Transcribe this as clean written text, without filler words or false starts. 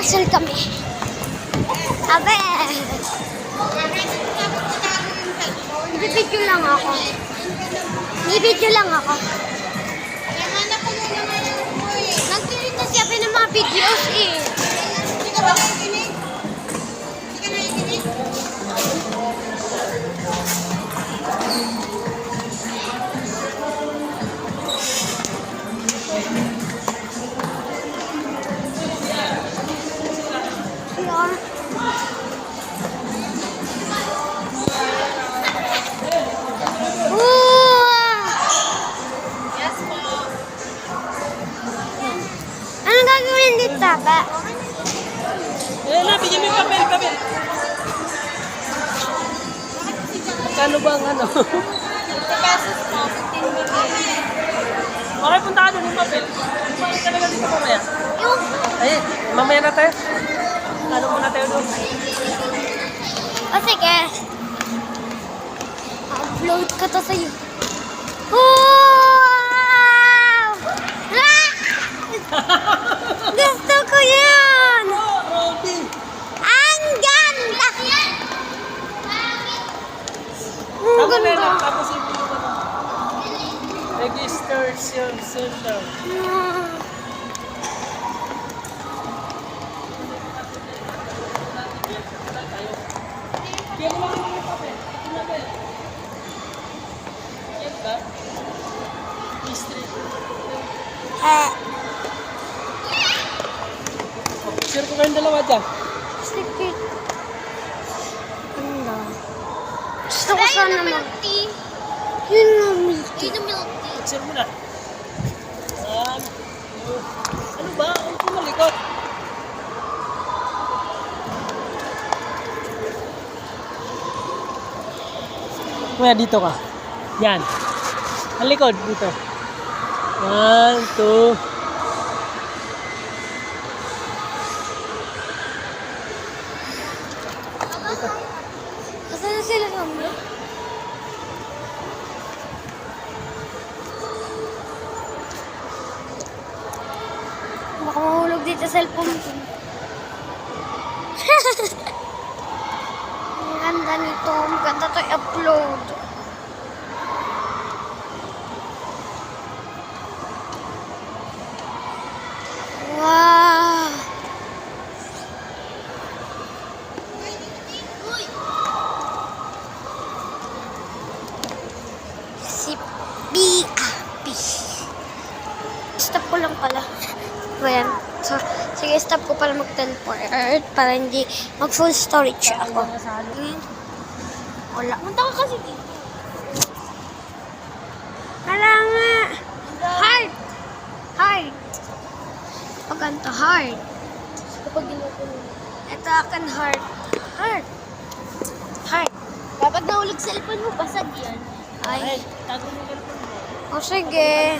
Magdadasal kami. Abe! Ibibidyo lang ako. Ibibidyo lang ako. Nag-delete na siya ng mga videos eh. Hindi ka ba nakikinig? Hindi ka nakikinig? Yes, po. Anong gagawin dito, ba? Na, bigyan mo yung papel. Kano ba ang ano? 50 pesos po. 15 minutes. Okay, punta ka doon yung papel. Bakit ka na dito mamaya? Yung... Ay, mamaya na tayo. Kano muna tayo doon? O sige. Upload ko to sa'yo. Wow! Ah! Gusto ko yan! Rodi! Ang ganda! Ang Tapos na ganda. lang, tapos yung video na. Register yourself. Bigyan mo lang yung papel. Ito na ba? Yan ba? History. Share ko kayong dalawa dyan. Sige. Ganda. Gusto ko sana mag... Yun na, milk tea. Share mo na. Ano ba? Ano ko malikot? Kuya, dito ka. Yan. Ang likod, dito. 1, 2. Asan na sila kami? Baka mahulog dito sa cellphone ko. Ang ganda nito. Maganda to i-upload. Wow! Si B.A.P. Stop ko lang pala. Ayan. So, sige, stop ko pala mag-teleport para hindi mag-full storage ako. Ayan. Wala. Punta ka kasi dito. Wala nga. Heart. Heart. Pag ganito, heart. Kapag ginukulo. Ito akin, heart. Heart. Heart. Kapag nahulog cellphone mo, basag yan. Ay. Tago mo yung cellphone mo. O sige.